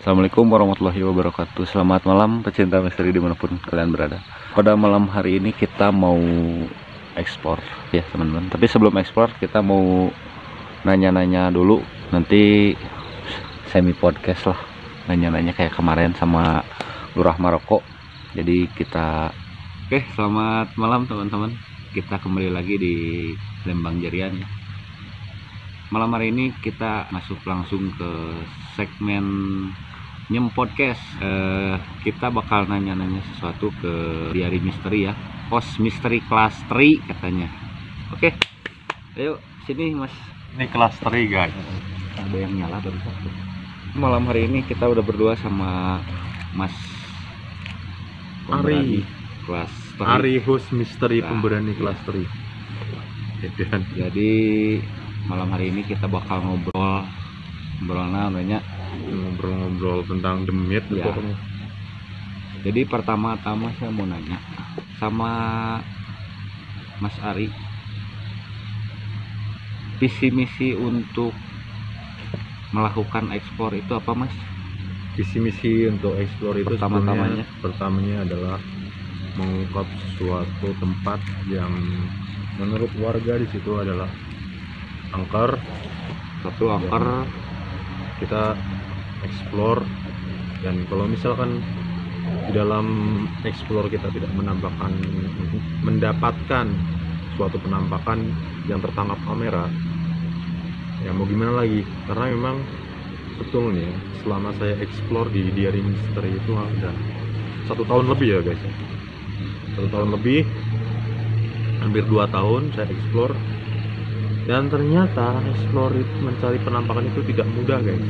Assalamualaikum warahmatullahi wabarakatuh. Selamat malam pecinta misteri dimanapun kalian berada. Pada malam hari ini kita mau ekspor ya teman-teman. Tapi sebelum ekspor kita mau nanya-nanya dulu. Nanti semi podcast lah, nanya-nanya kayak kemarin sama Lurah Maroko. Jadi kita selamat malam teman-teman. Kita kembali lagi di Lembang Jarian ya. Malam hari ini kita masuk langsung ke segmen Nyem Podcast. Kita bakal nanya-nanya sesuatu ke Diari Misteri ya, host Misteri kelas 3 katanya. Oke, ayo sini Mas. Ini kelas 3 guys. Ada yang nyala barusan. Malam hari ini kita udah berdua sama Mas Ari kelas 3. Ari host misteri Nah, pemberani kelas 3. Jadi malam hari ini kita bakal ngobrol namanya Ngobrol-ngobrol tentang demit Ya. pokoknya. Jadi pertama-tama saya mau nanya sama Mas Ari, visi misi untuk melakukan ekspor itu apa Mas? Visi misi untuk explore itu Pertama-tamanya. pertamanya adalah mengungkap suatu tempat yang menurut warga di situ adalah angker. Satu angker, Kita explore, dan kalau misalkan di dalam explore kita tidak mendapatkan suatu penampakan yang tertangkap kamera, ya mau gimana lagi, karena memang sebetulnya selama saya explore di Diari Misteri itu ada 1 tahun lebih ya guys ya. 1 tahun lebih, hampir 2 tahun saya explore, dan ternyata explore itu, mencari penampakan itu tidak mudah guys.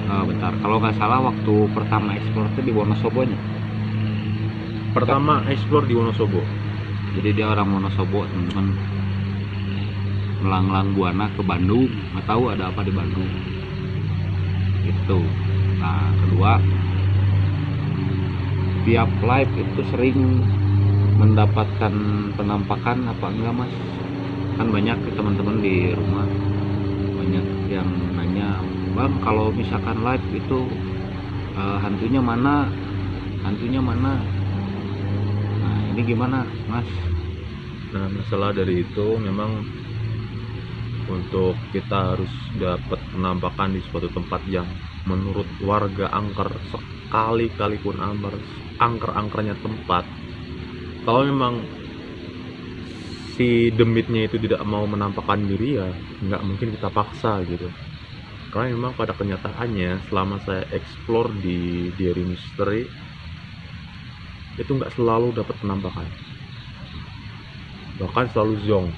bentar, kalau nggak salah waktu pertama ekspor itu di Wonosobo nya. Pertama explore di Wonosobo. Jadi dia orang Wonosobo teman-teman, melanglang buana ke Bandung, nggak tahu ada apa di Bandung itu. Nah kedua, tiap live itu sering mendapatkan penampakan apa enggak Mas? Kan banyak teman-teman di rumah banyak yang nanya, Bang kalau misalkan live itu hantunya mana? Nah ini gimana Mas? Nah, masalah dari itu memang untuk kita harus dapat penampakan di suatu tempat yang menurut warga angker, sekali-kali pun angker-angkernya tempat, kalau memang si demitnya itu tidak mau menampakkan diri, ya nggak mungkin kita paksa gitu. Karena memang pada kenyataannya selama saya explore di Diari Misteri itu nggak selalu dapat penampakan, bahkan selalu zong.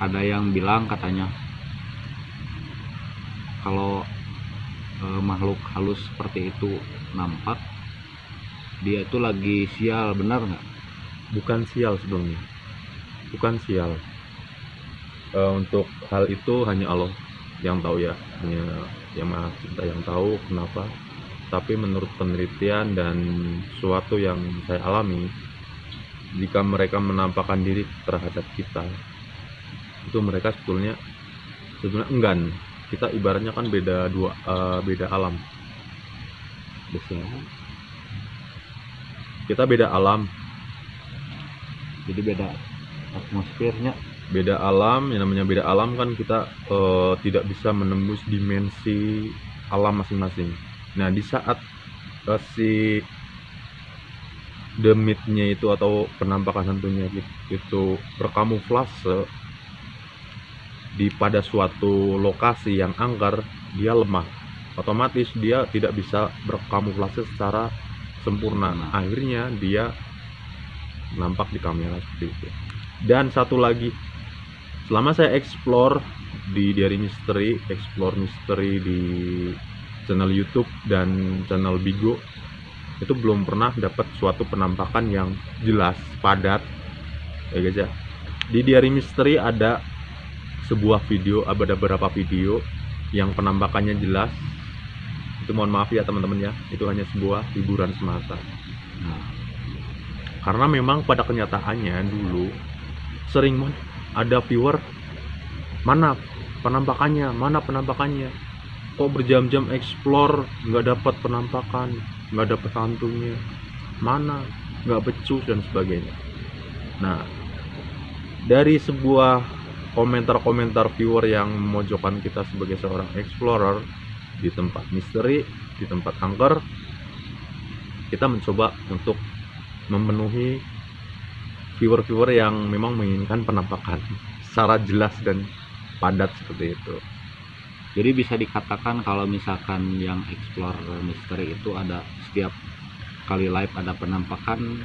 Ada yang bilang katanya kalau makhluk halus seperti itu nampak, dia itu lagi sial, benar nggak? Bukan sial sebenarnya, bukan sial. Untuk hal itu hanya Allah yang tahu ya, hanya yang Maha Cipta yang tahu kenapa. Tapi menurut penelitian dan suatu yang saya alami, jika mereka menampakkan diri terhadap kita, itu mereka sebetulnya enggan. Kita ibaratnya kan beda alam. Biasanya. Kita beda alam, Jadi beda atmosfernya. beda alam. Yang namanya beda alam kan kita tidak bisa menembus dimensi alam masing-masing. Nah di saat si demitnya itu atau penampakan hantunya itu berkamuflase pada suatu lokasi yang angker, dia lemah, otomatis dia tidak bisa berkamuflase secara sempurna. Akhirnya dia nampak di kamera seperti itu. Dan satu lagi, selama saya explore di Diari Misteri, explore misteri di channel YouTube dan channel Bigo, itu belum pernah dapat suatu penampakan yang jelas, padat ya guys ya. Di Diari Misteri ada beberapa video yang penampakannya jelas. Itu mohon maaf ya teman-teman ya, itu hanya sebuah hiburan semata. Nah, karena memang pada kenyataannya dulu sering ada viewer, mana penampakannya, kok berjam-jam explore nggak dapat penampakan, nggak dapat hantunya, mana nggak becus dan sebagainya. Nah, dari sebuah komentar-komentar viewer yang memojokkan kita sebagai seorang explorer di tempat misteri, di tempat angker, kita mencoba untuk memenuhi viewer-viewer yang memang menginginkan penampakan secara jelas dan padat seperti itu. Jadi bisa dikatakan kalau misalkan yang explore misteri itu ada setiap kali live ada penampakan,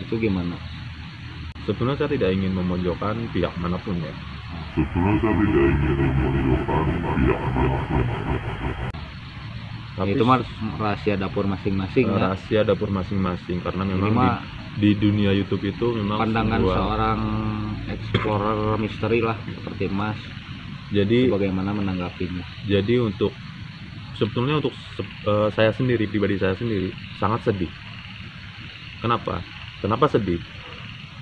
itu gimana? Sebenarnya saya tidak ingin memojokkan pihak manapun ya. Tapi Itu mah rahasia dapur masing-masing ya. rahasia dapur masing-masing, karena Ini memang mah di dunia YouTube itu memang pandangan sebuah- seorang explorer misteri lah seperti Mas. jadi Bagaimana menanggapinya? jadi untuk sebetulnya untuk saya sendiri, pribadi saya sendiri sangat sedih. Kenapa sedih?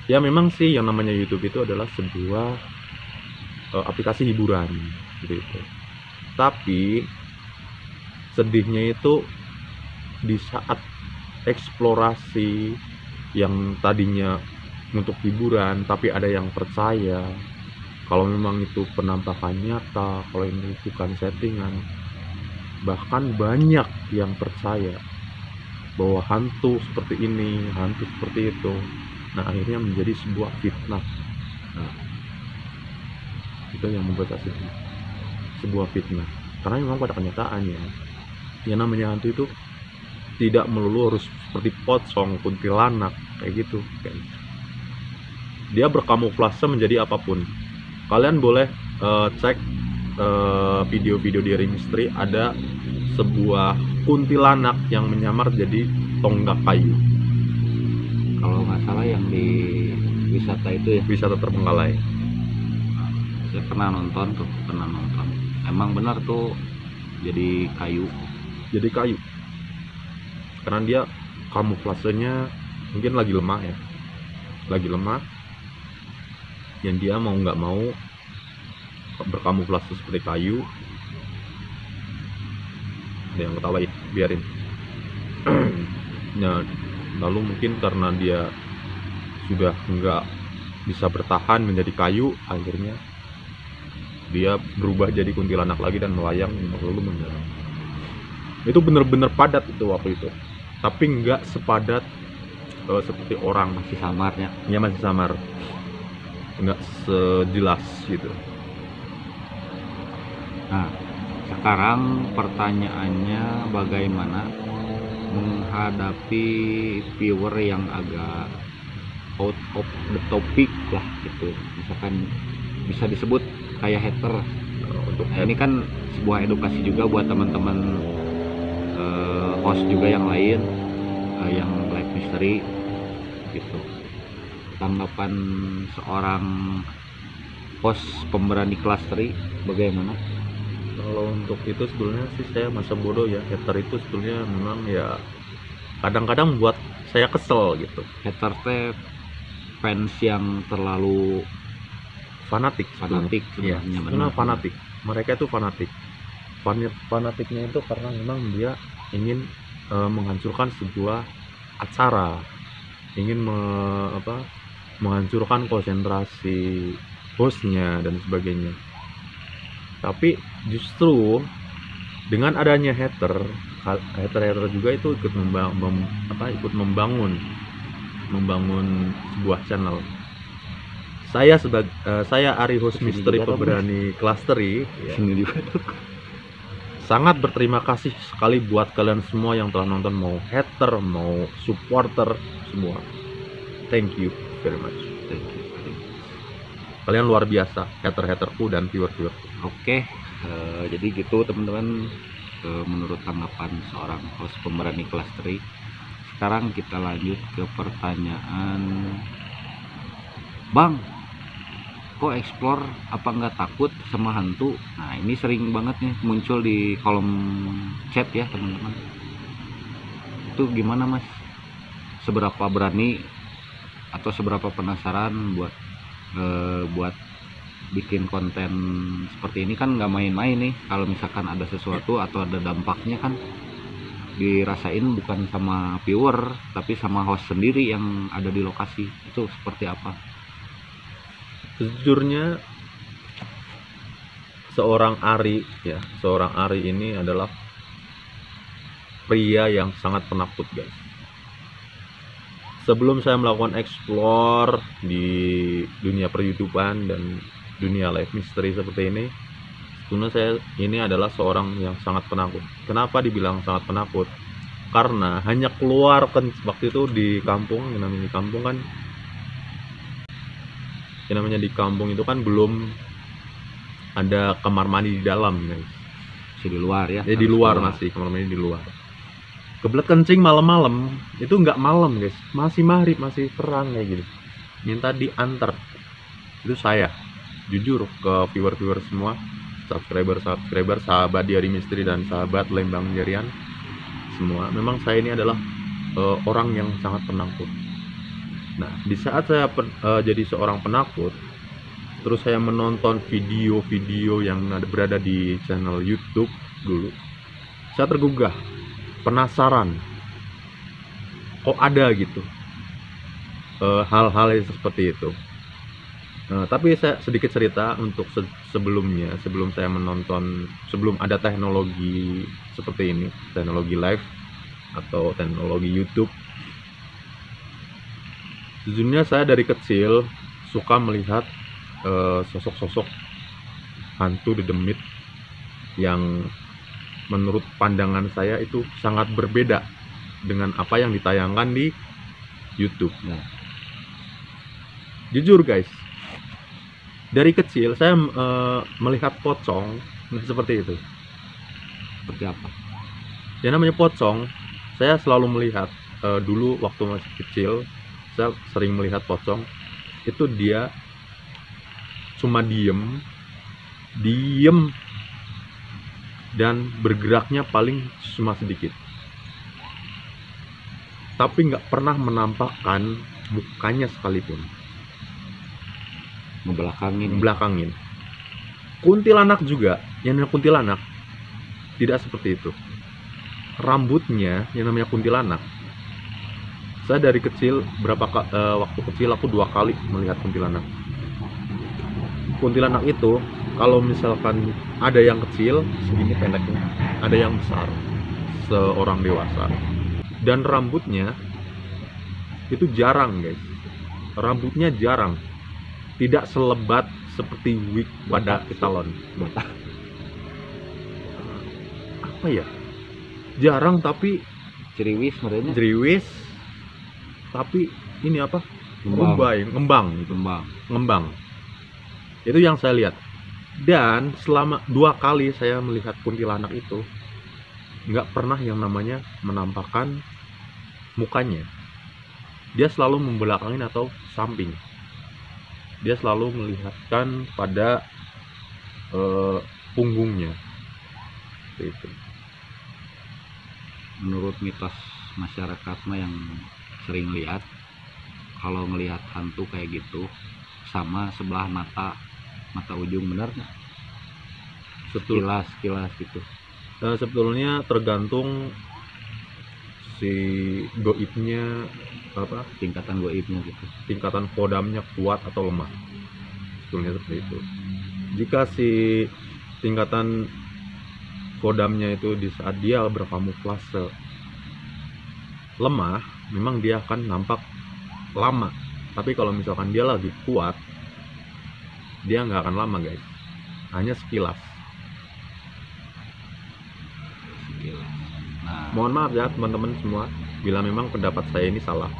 Ya memang sih yang namanya YouTube itu adalah sebuah aplikasi hiburan gitu. Tapi sedihnya itu di saat eksplorasi yang tadinya untuk hiburan, tapi ada yang percaya kalau memang itu penampakan nyata, kalau ini bukan settingan. Bahkan banyak yang percaya bahwa hantu seperti ini, hantu seperti itu. Nah, akhirnya menjadi sebuah fitnah. Nah, itu yang membuat saya sedih. Sebuah fitnah. Karena memang pada kenyataannya, yang namanya hantu itu tidak melulu harus seperti pocong, kuntilanak, kayak gitu. Dia berkamuflase menjadi apapun. Kalian boleh cek video-video di Misteri, ada sebuah kuntilanak yang menyamar jadi tonggak kayu. Kalau nggak salah yang di wisata itu ya, Wisata Terbengkalai. saya pernah nonton. Emang benar tuh jadi kayu. Jadi kayu. Karena dia kamuflasenya mungkin lagi lemah ya. Lagi lemah. Yang dia mau nggak mau berkamuflase seperti kayu. Ada yang ketawa, biarin. Nah, lalu mungkin karena dia sudah nggak bisa bertahan menjadi kayu, akhirnya dia berubah jadi kuntilanak lagi dan melayang lalu menyerang. Itu bener-bener padat itu waktu itu, tapi nggak sepadat seperti orang. Masih samarnya. Ya masih samar, nggak sejelas gitu. Nah, sekarang pertanyaannya bagaimana menghadapi viewer yang agak out of the topic lah gitu. Misalkan bisa disebut kayak hater. Nah, ini kan sebuah edukasi juga buat teman-teman host juga yang lain yang live mystery gitu. Tanggapan seorang host pemberani kelas 3 bagaimana? Kalau untuk itu sebenarnya sih saya masa bodoh ya. Hater itu sebenarnya memang ya kadang-kadang buat saya kesel gitu. Hater teh fans yang terlalu Fanatik sebenarnya ya, sebenarnya benar. fanatik. Mereka itu fanatik. Fanatiknya itu karena memang dia ingin menghancurkan sebuah acara, ingin menghancurkan konsentrasi hostnya dan sebagainya. Tapi justru dengan adanya hater juga itu ikut membangun sebuah channel. Saya Ari, host misteri pemberani kelas 3 ya, sangat berterima kasih sekali buat kalian semua yang telah nonton, mau hater, mau supporter, semua. Thank you very much. Thank you. Kalian luar biasa, hater-haterku dan viewer-viewer. Oke, jadi gitu teman-teman, menurut tanggapan seorang host pemberani kelas 3. Sekarang kita lanjut ke pertanyaan, Bang, kok explore apa nggak takut sama hantu? Nah, ini sering banget nih muncul di kolom chat ya teman-teman. Itu gimana Mas? Seberapa berani atau seberapa penasaran buat bikin konten seperti ini kan nggak main-main nih. Kalau misalkan ada sesuatu atau ada dampaknya kan dirasain bukan sama viewer tapi sama host sendiri yang ada di lokasi. Itu seperti apa? Sejujurnya seorang Ari ini adalah pria yang sangat penakut, guys. Sebelum saya melakukan explore di dunia per-YouTubean dan dunia live mystery seperti ini, sebenarnya saya ini adalah seorang yang sangat penakut. Kenapa dibilang sangat penakut? Karena hanya keluar waktu itu di kampung, yang namanya di kampung itu kan belum ada kamar mandi di dalam, guys. Masih di luar ya? Di luar masih, kamar mandi di luar. Kebelet kencing malam-malam, itu nggak malam, guys, masih maghrib, masih terang kayak gitu. Minta diantar, itu saya jujur ke viewer semua, subscriber, sahabat Diari Misteri dan sahabat Lembang Jarian semua. Memang saya ini adalah orang yang sangat penakut. Nah, di saat saya jadi seorang penakut, terus saya menonton video-video yang berada di channel YouTube dulu, saya tergugah, penasaran, kok ada gitu hal-hal yang seperti itu. Tapi saya sedikit cerita untuk sebelum saya menonton, sebelum ada teknologi seperti ini, teknologi live atau teknologi YouTube. Sejujurnya saya dari kecil suka melihat sosok-sosok hantu dedemit yang menurut pandangan saya itu sangat berbeda dengan apa yang ditayangkan di YouTube. Nah, jujur guys, dari kecil saya melihat pocong seperti itu. Seperti apa? Yang namanya pocong, saya selalu melihat dulu waktu masih kecil, saya sering melihat pocong itu dia cuma diem dan bergeraknya paling cuma sedikit, tapi nggak pernah menampakkan mukanya sekalipun. Ngebelakangin. Kuntilanak juga, yang namanya kuntilanak tidak seperti itu. Rambutnya yang namanya kuntilanak, saya dari kecil waktu kecil aku 2 kali melihat kuntilanak. Kuntilanak itu kalau misalkan ada yang kecil segini pendeknya, ada yang besar seorang dewasa, dan rambutnya itu jarang, guys. Rambutnya jarang, tidak selebat seperti wig pada etalon. Apa ya? Jarang tapi Ceriwis merenya. Jeriwis, tapi ini apa? Ngembang. Itu yang saya lihat. Dan selama 2 kali saya melihat kuntilanak itu, nggak pernah yang namanya menampakkan mukanya. Dia selalu membelakangin atau samping. Dia selalu melihatkan pada punggungnya. Itu. Menurut mitos masyarakat mah yang sering lihat, kalau melihat hantu kayak gitu sama sebelah mata ujung, benar nggak? Sekilas gitu. Sebetulnya tergantung si goibnya, tingkatan goibnya gitu, tingkatan kodamnya kuat atau lemah. Sebetulnya seperti itu. Jika si tingkatan kodamnya itu di saat dia berkamuflase lemah, memang dia akan nampak lama. Tapi kalau misalkan dia lagi kuat, dia nggak akan lama, guys. Hanya sekilas. Nah, Mohon maaf ya teman-teman semua bila memang pendapat saya ini salah,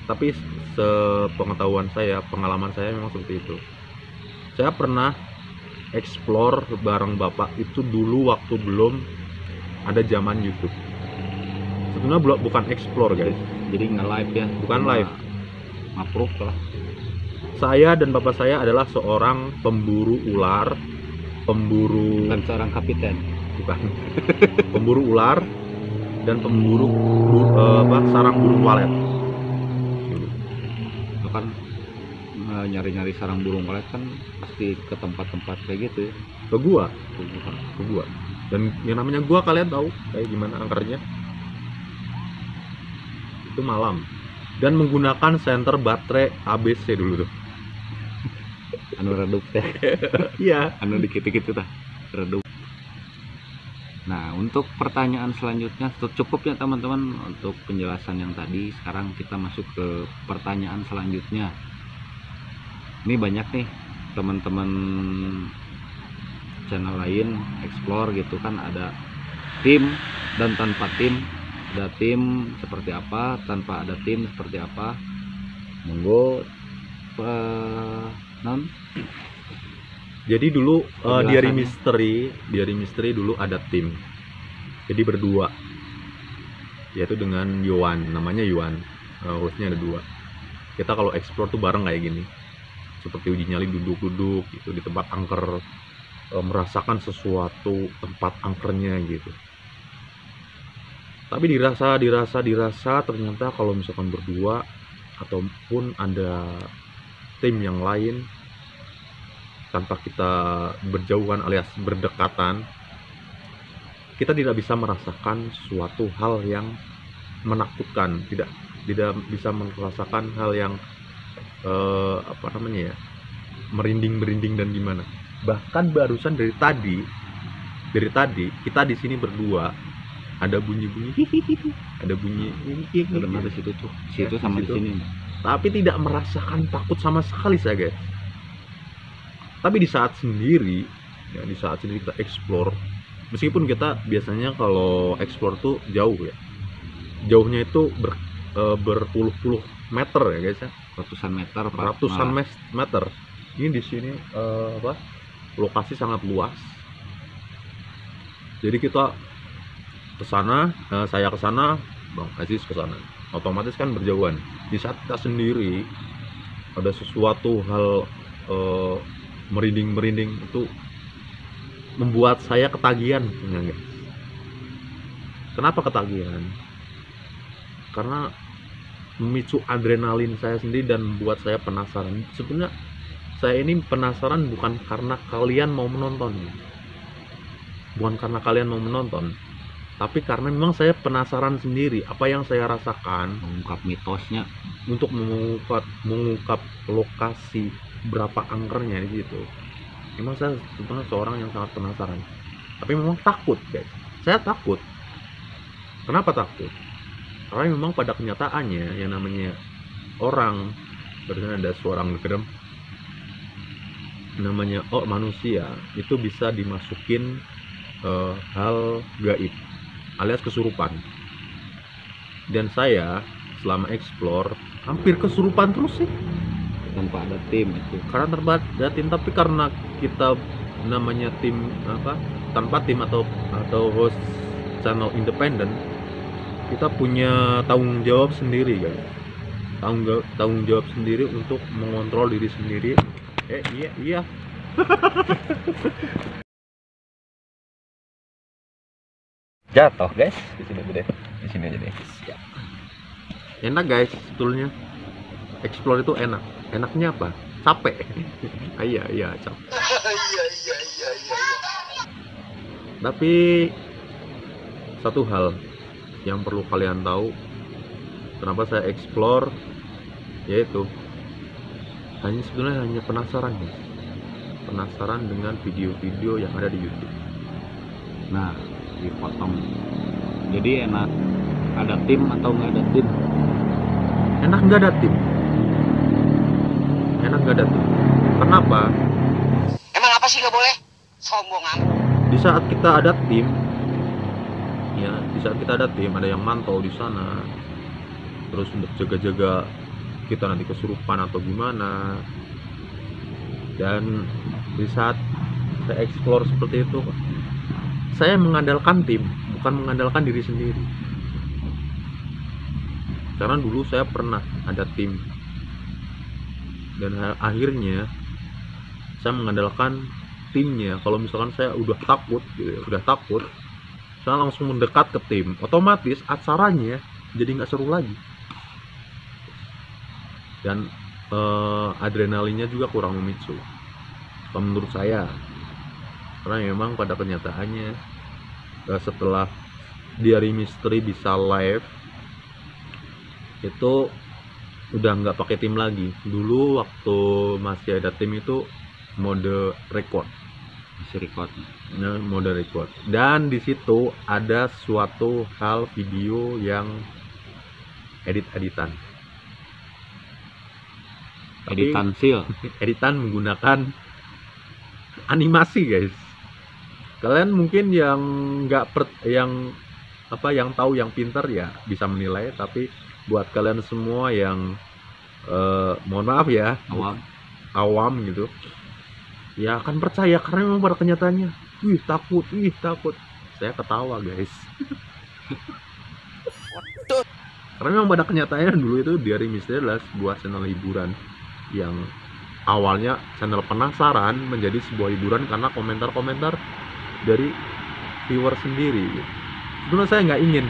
tapi sepengetahuan saya, pengalaman saya memang seperti itu. Saya pernah explore bareng bapak itu dulu waktu belum ada zaman YouTube. Sebenarnya bukan explore, guys, jadi nge-live ya, bukan live. Mapruf lah. Saya dan bapak saya adalah seorang pemburu ular, Bukan seorang kapiten. bukan pemburu ular dan pemburu sarang burung walet. Itu kan nyari-nyari sarang burung walet kan pasti ke tempat-tempat kayak gitu ya. Ke gua. Dan yang namanya gua kalian tahu kayak gimana angkernya. Itu malam. Dan menggunakan senter baterai ABC dulu tuh. Anu redup teh. Iya. Anu dikit-dikit tah redup. Nah, untuk pertanyaan selanjutnya cukup ya teman-teman untuk penjelasan yang tadi. Sekarang kita masuk ke pertanyaan selanjutnya. Ini banyak nih teman-teman channel lain explore gitu kan, ada tim dan tanpa tim. Ada tim seperti apa, tanpa ada tim seperti apa. Monggo non. Jadi dulu Diary Penjelasannya. Misteri dulu ada tim. Jadi berdua. Yaitu dengan Yowan, namanya Yowan. Hostnya ada 2. Kita kalau explore tuh bareng kayak gini. Seperti uji nyali duduk-duduk gitu di tempat angker, merasakan sesuatu tempat angkernya gitu. Tapi dirasa ternyata kalau misalkan berdua ataupun ada tim yang lain tanpa kita berjauhan alias berdekatan, kita tidak bisa merasakan suatu hal yang menakutkan, tidak bisa merasakan hal yang merinding dan gimana. Bahkan barusan dari tadi kita di sini berdua ada bunyi ada bunyi Benar di situ tuh. Situ sama di sini. tapi tidak merasakan takut sama sekali saya guys. Tapi di saat sendiri kita explore, meskipun kita biasanya kalau explore tuh jauh ya, jauhnya itu berpuluh-puluh meter ya guys ya, Ratusan meter. meter. Ini di sini lokasi sangat luas. Jadi kita ke sana, saya ke sana, Bang Aziz ke sana. Otomatis kan berjauhan. Di saat kita sendiri ada sesuatu hal merinding itu membuat saya ketagihan ya guys. Kenapa ketagihan? Karena memicu adrenalin saya sendiri dan membuat saya penasaran. Sebenarnya saya ini penasaran bukan karena kalian mau menonton, tapi karena memang saya penasaran sendiri apa yang saya rasakan, Mengungkap mitosnya. untuk mengungkap lokasi berapa angkernya di situ. Memang saya sebenarnya seorang yang sangat penasaran, tapi memang takut guys. Saya takut. Kenapa takut? Karena memang pada kenyataannya yang namanya orang, barusan ada suara ngegerem, namanya manusia itu bisa dimasukin hal gaib alias kesurupan. Dan saya selama explore hampir kesurupan terus sih Tanpa ada tim itu. karena terbatas tim. Tapi karena kita namanya tim tanpa tim atau host channel independen, kita punya tanggung jawab sendiri guys, tanggung jawab sendiri untuk mengontrol diri sendiri. Iya Jatuh guys. Di sini aja deh. Di sini aja deh. siap. Enak guys sebetulnya explore itu enak. Enaknya apa? Capek. Iya capek. Tapi satu hal yang perlu kalian tahu, kenapa saya explore, yaitu sebenarnya hanya penasaran guys. Penasaran dengan video-video yang ada di YouTube. Nah, dipotong. Jadi enak ada tim atau nggak ada tim? Enak nggak ada tim. Kenapa? Emang apa sih nggak boleh? Sombong amat. Di saat kita ada tim, ada yang mantau di sana, terus untuk jaga-jaga kita nanti kesurupan atau gimana. Dan di saat saya explore seperti itu, saya mengandalkan tim, bukan mengandalkan diri sendiri. Karena dulu saya pernah ada tim, dan akhirnya saya mengandalkan timnya. Kalau misalkan saya udah takut, saya langsung mendekat ke tim, otomatis acaranya jadi nggak seru lagi. Dan adrenalinnya juga kurang memicu kalau menurut saya, karena memang pada kenyataannya setelah Diary Mystery bisa live itu udah nggak pakai tim lagi. Dulu waktu masih ada tim itu mode record, Masih record. mode record, dan di situ ada suatu hal video yang editan editan menggunakan animasi guys. Kalian mungkin yang yang tahu, yang pintar ya bisa menilai, tapi buat kalian semua yang mohon maaf ya, awam gitu ya, akan percaya karena memang pada kenyataannya takut. Saya ketawa guys. Karena memang pada kenyataannya dulu itu Diary Mystery adalah sebuah channel hiburan yang awalnya channel penasaran menjadi sebuah hiburan karena komentar-komentar dari viewer sendiri. Sebenarnya saya nggak ingin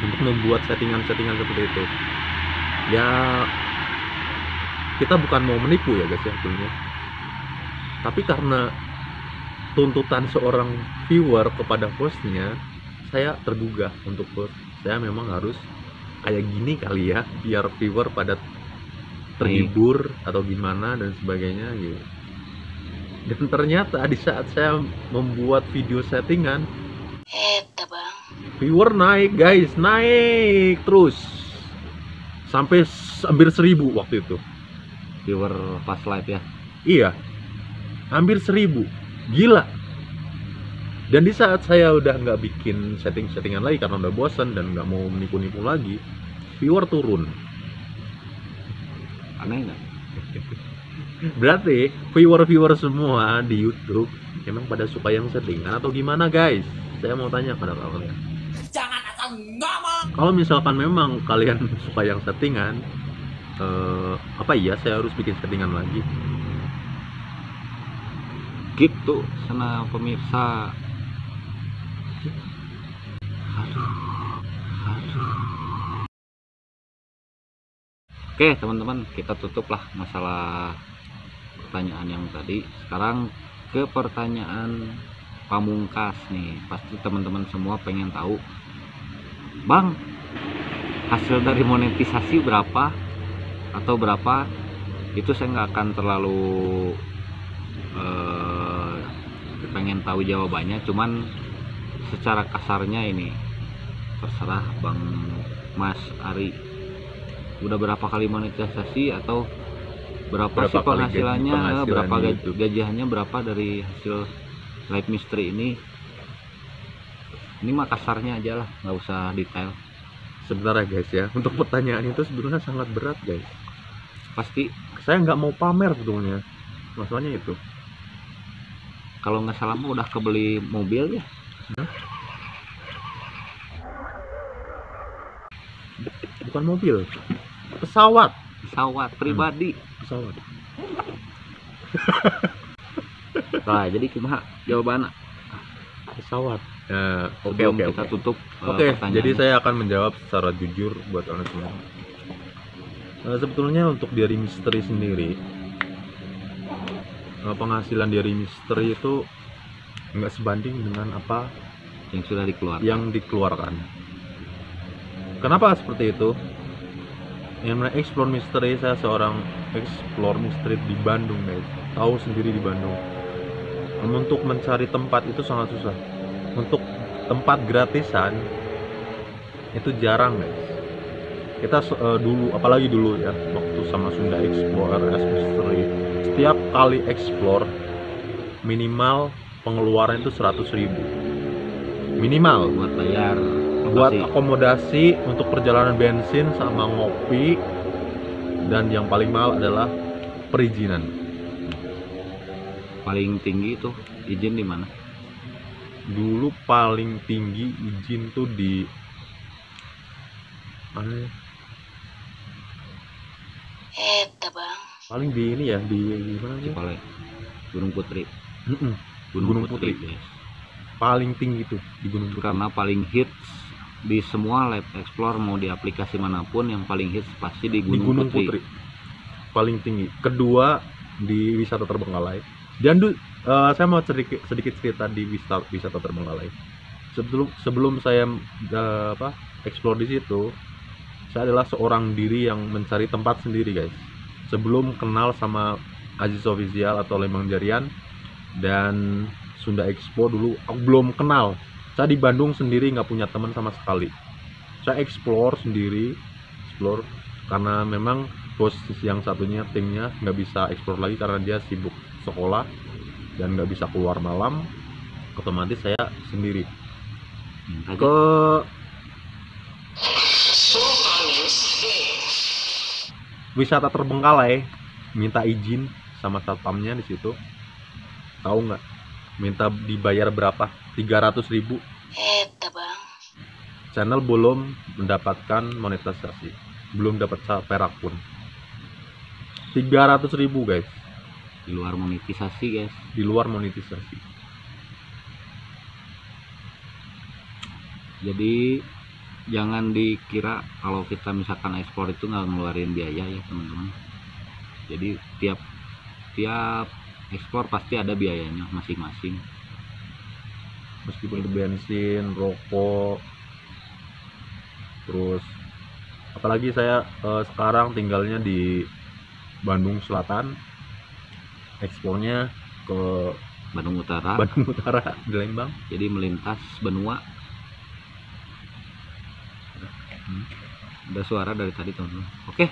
untuk membuat settingan-settingan seperti itu. Ya kita bukan mau menipu ya guys ya sebenarnya. Tapi karena tuntutan seorang viewer kepada hostnya, saya tergugah untuk host. Saya memang harus kayak gini kali ya, biar viewer pada terhibur atau gimana dan sebagainya gitu. Dan ternyata di saat saya membuat video settingan, Bang. viewer naik guys, naik terus sampai hampir 1000 waktu itu. Viewer pas live ya. Iya, hampir 1000, gila. Dan di saat saya udah nggak bikin settingan lagi karena udah bosan dan nggak mau menipu-nipu lagi, viewer turun. Aneh nggak? Berarti viewer semua di YouTube emang pada suka yang settingan atau gimana guys? Saya mau tanya pada kalian. Jangan asal ngomong. Kalau misalkan memang kalian suka yang settingan, apa iya saya harus bikin settingan lagi? Gitu, sana pemirsa. Aduh. Oke teman-teman, kita tutuplah masalah pertanyaan yang tadi. Sekarang ke pertanyaan pamungkas nih. Pasti teman-teman semua pengen tahu, Bang, hasil dari monetisasi berapa atau berapa? Itu saya nggak akan terlalu pengen tahu jawabannya, cuman secara kasarnya ini terserah Bang Mas Ari, udah berapa kali monetisasi atau berapa sih penghasilannya, berapa gajiannya berapa dari hasil live mystery ini mah kasarnya aja lah, nggak usah detail. Sebentar ya guys ya, untuk pertanyaan itu sebenarnya sangat berat guys. Pasti Saya nggak mau pamer sebetulnya, masalahnya itu. kalau nggak salah mah udah kebeli mobil ya. Bukan mobil, pesawat pribadi. pesawat. Nah, jadi kumaha jawabannya? Pesawat. Oke. Sebelum kita tutup pertanyaannya. Jadi saya akan menjawab secara jujur buat kalian semua. Sebetulnya untuk Diary Mystery sendiri, penghasilan Diary Mystery itu nggak sebanding dengan apa yang sudah dikeluarkan. dikeluarkan. Kenapa seperti itu? Yang namanya Explore Mystery, saya seorang Explore Mystery di Bandung guys, tahu sendiri di Bandung. Untuk mencari tempat itu sangat susah. Untuk tempat gratisan itu jarang guys. Kita dulu, apalagi dulu ya, waktu sama Sunda Explore, RS Mystery, setiap kali explore minimal pengeluaran itu 100.000 minimal buat bayar buat akomodasi, untuk perjalanan bensin sama ngopi, dan yang paling mahal adalah perizinan. Paling tinggi itu izin di mana? Dulu paling tinggi izin tuh di mana ya? Bang. Paling di ini ya, di mana ya? Cipale, Gunung Putri. Gunung Putri. Guys. Paling tinggi tuh di Gunung Putri. Karena paling hits di semua live explore, mau di aplikasi manapun yang paling hits pasti di Gunung, Putri. paling tinggi. Kedua di wisata Terbengkalai. Dan saya mau sedikit cerita di wisata Terbengkalai. Sebelum saya explore di situ, saya adalah seorang diri yang mencari tempat sendiri, guys. Sebelum kenal sama Aziz Official atau Lembang Jarian dan Sunda Expo dulu, aku belum kenal. Saya di Bandung sendiri, nggak punya teman sama sekali. Saya explore sendiri, karena memang bos yang satunya, timnya nggak bisa explore lagi karena dia sibuk sekolah dan nggak bisa keluar malam. Otomatis saya sendiri ke wisata Terbengkalai, minta izin sama satpamnya di situ. Tahu nggak? Minta dibayar berapa? 300.000. Bang. Channel belum mendapatkan monetisasi, belum dapat perak pun. 300.000, guys. Di luar monetisasi, guys. Di luar monetisasi. Jadi jangan dikira kalau kita misalkan ekspor itu nggak ngeluarin biaya ya teman-teman. Jadi tiap ekspor pasti ada biayanya masing-masing. Meskipun itu bensin, rokok, terus apalagi saya sekarang tinggalnya di Bandung Selatan, ekspornya ke Bandung Utara, di Lembang. jadi melintas benua. Ada suara dari tadi teman-teman. Oke,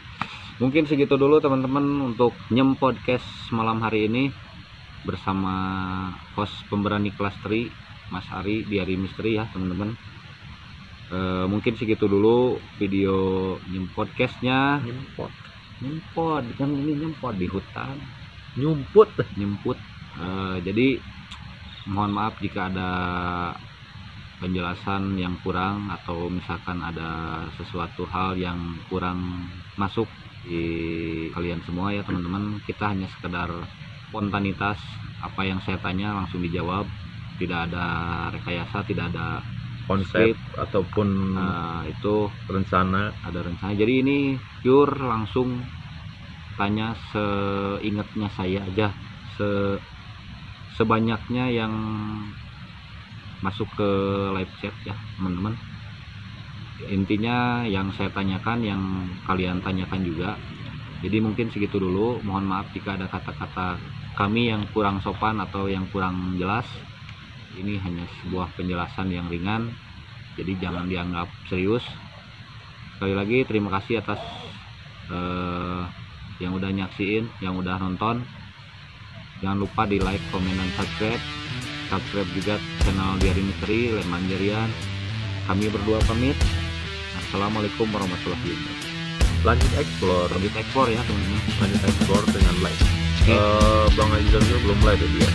mungkin segitu dulu teman-teman untuk Nyem Podcast malam hari ini bersama host pemberani kelas 3 Mas Ari di Ari Misteri ya teman-teman. Mungkin segitu dulu video Nyem Podcastnya. Nyempot kan ini nyempot di hutan, nyemput. Jadi mohon maaf jika ada penjelasan yang kurang atau misalkan ada sesuatu hal yang kurang masuk di kalian semua ya teman-teman. Kita hanya sekedar spontanitas, apa yang saya tanya langsung dijawab, tidak ada rekayasa, tidak ada konsep ataupun itu rencana. Ada rencana, jadi ini pure langsung tanya seingatnya saya aja, sebanyaknya yang masuk ke live chat ya teman-teman. Intinya yang saya tanyakan yang kalian tanyakan juga. Jadi mungkin segitu dulu, mohon maaf jika ada kata-kata kami yang kurang sopan atau yang kurang jelas. Ini hanya sebuah penjelasan yang ringan, jadi jangan dianggap serius. Sekali lagi terima kasih atas yang udah nyaksiin, yang udah nonton. Jangan lupa di like, komen, dan subscribe juga channel Diari Misteri, Lembang Jarian. Kami berdua pamit. Assalamualaikum warahmatullahi wabarakatuh. Lanjut explore ya teman-teman. Lanjut explore dengan like. Bang Aziz juga belum like ya dia.